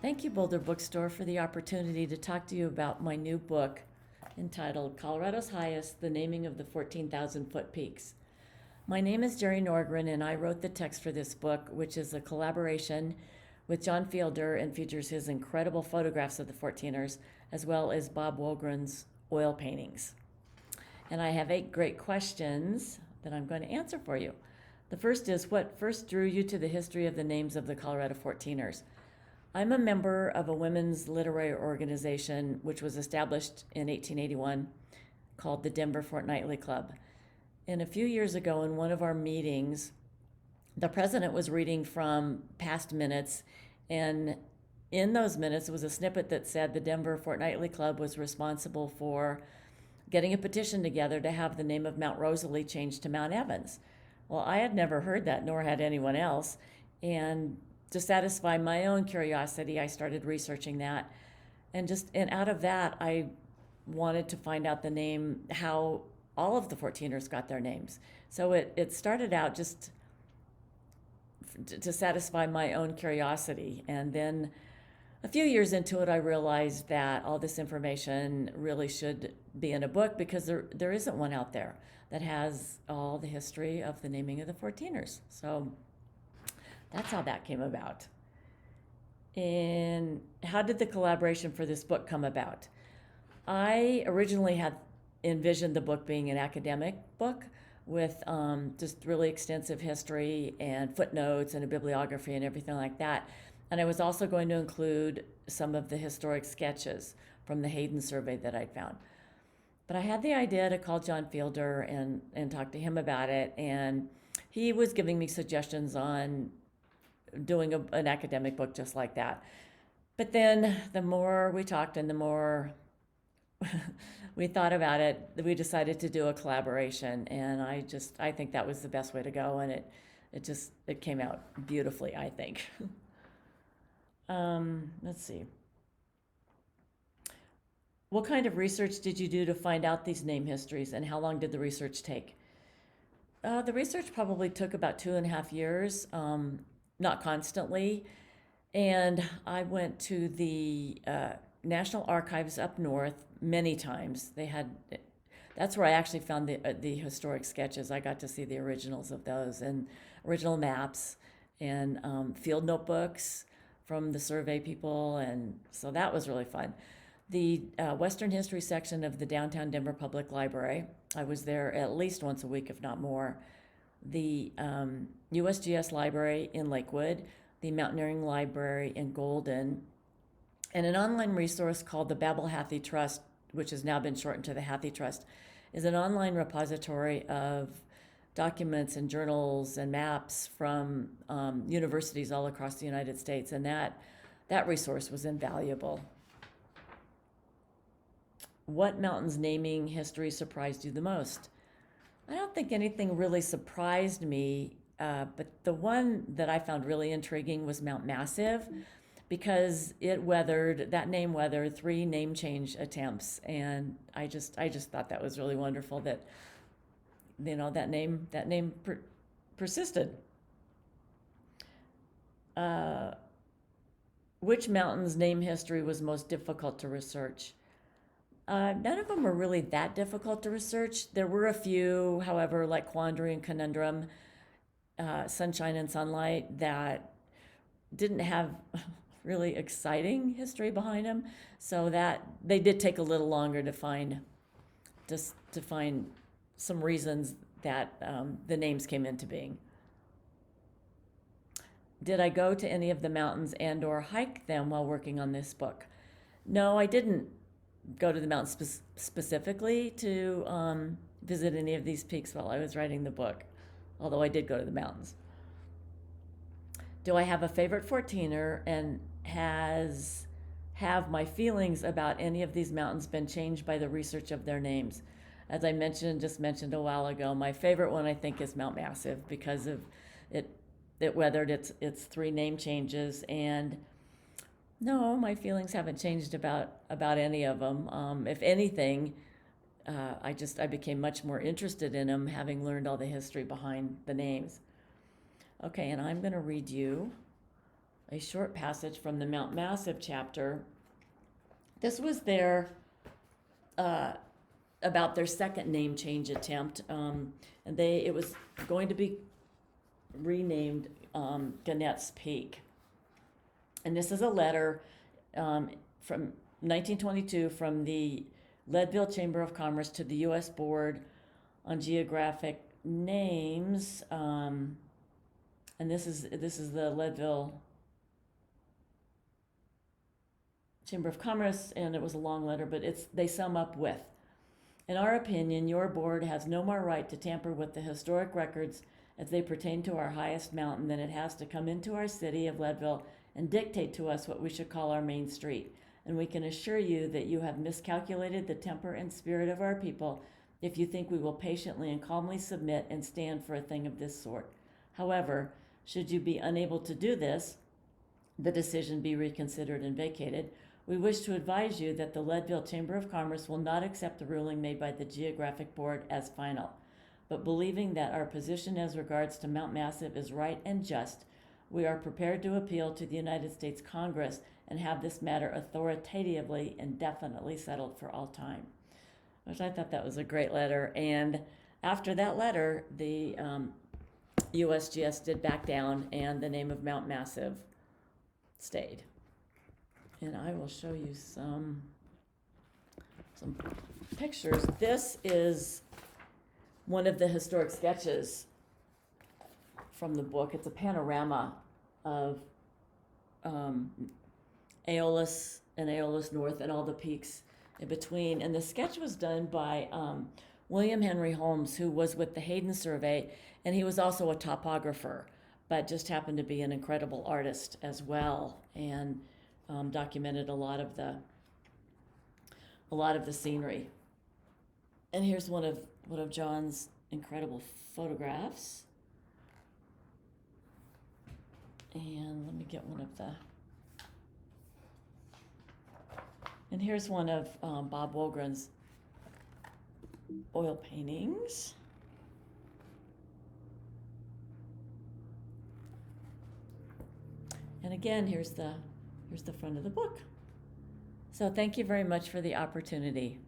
Thank you, Boulder Bookstore, for the opportunity to talk to you about my new book entitled Colorado's Highest, The Naming of the 14,000-Foot Peaks. My name is Jeri Norgren, and I wrote the text for this book, which is a collaboration with John Fielder and features his incredible photographs of the 14ers, as well as Bob Wohlgren's oil paintings. And I have 8 great questions that I'm going to answer for you. The first is, what first drew you to the history of the names of the Colorado 14ers? I'm a member of a women's literary organization which was established in 1881 called the Denver Fortnightly Club. And a few years ago in one of our meetings, the president was reading from past minutes, and in those minutes was a snippet that said the Denver Fortnightly Club was responsible for getting a petition together to have the name of Mount Rosalie changed to Mount Evans. Well, I had never heard that, nor had anyone else, and to satisfy my own curiosity, I started researching that. And out of that, I wanted to find out the name, how all of the 14ers got their names. So it started out just to satisfy my own curiosity. And then a few years into it, I realized that all this information really should be in a book, because there isn't one out there that has all the history of the naming of the 14ers. So that's how that came about. And how did the collaboration for this book come about? I originally had envisioned the book being an academic book with just really extensive history and footnotes and a bibliography and everything like that. And I was also going to include some of the historic sketches from the Hayden survey that I'd found. But I had the idea to call John Fielder and talk to him about it. And he was giving me suggestions on doing an academic book just like that. But then the more we talked and the more we thought about it, we decided to do a collaboration. And I think that was the best way to go. And it came out beautifully, I think. Let's see. What kind of research did you do to find out these name histories, and how long did the research take? The research probably took about 2.5 years, not constantly. And I went to the National Archives up north many times. That's where I actually found the historic sketches. I got to see the originals of those, and original maps, and field notebooks from the survey people, and so that was really fun. The Western History section of the downtown Denver Public Library, I was there at least once a week, if not more. The USGS Library in Lakewood, the Mountaineering Library in Golden, and an online resource called the Babel Hathi Trust, which has now been shortened to the Hathi Trust, is an online repository of documents and journals and maps from universities all across the United States, and that resource was invaluable. What mountain's naming history surprised you the most? I don't think anything really surprised me, but the one that I found really intriguing was Mount Massive, because that name weathered 3 name change attempts, and I just thought that was really wonderful that that name persisted. Which mountain's name history was most difficult to research? None of them were really that difficult to research. There were a few, however, like Quandary and Conundrum, Sunshine and Sunlight, that didn't have really exciting history behind them. So that they did take a little longer to find some reasons that the names came into being. Did I go to any of the mountains and/or hike them while working on this book? No, I didn't go to the mountains specifically to visit any of these peaks while I was writing the book, although I did go to the mountains. Do I have a favorite 14er, and have my feelings about any of these mountains been changed by the research of their names? As I just mentioned a while ago, my favorite one I think is Mount Massive, because of it weathered its 3 name changes. And no, my feelings haven't changed about any of them. If anything, I became much more interested in them, having learned all the history behind the names. Okay, and I'm going to read you a short passage from the Mount Massive chapter. This was their about their second name change attempt, and it was going to be renamed Gannett's Peak. And this is a letter from 1922 from the Leadville Chamber of Commerce to the U.S. Board on Geographic Names, and this is the Leadville Chamber of Commerce, and it was a long letter, but they sum up with, in our opinion, your board has no more right to tamper with the historic records as they pertain to our highest mountain than it has to come into our city of Leadville and dictate to us what we should call our main street. And we can assure you that you have miscalculated the temper and spirit of our people if you think we will patiently and calmly submit and stand for a thing of this sort. However, should you be unable to do this, the decision be reconsidered and vacated, we wish to advise you that the Leadville Chamber of Commerce will not accept the ruling made by the Geographic Board as final. But believing that our position as regards to Mount Massive is right and just, we are prepared to appeal to the United States Congress and have this matter authoritatively and definitely settled for all time. Which I thought that was a great letter. And after that letter, the USGS did back down, and the name of Mount Massive stayed. And I will show you some pictures. This is one of the historic sketches from the book. It's a panorama of Aeolus and Aeolus North and all the peaks in between. And the sketch was done by William Henry Holmes, who was with the Hayden Survey, and he was also a topographer, but just happened to be an incredible artist as well, and documented a lot of the scenery. And here's one of John's incredible photographs. And let me get one of the. And here's one of Bob Wolgren's oil paintings. And again, here's the front of the book. So thank you very much for the opportunity.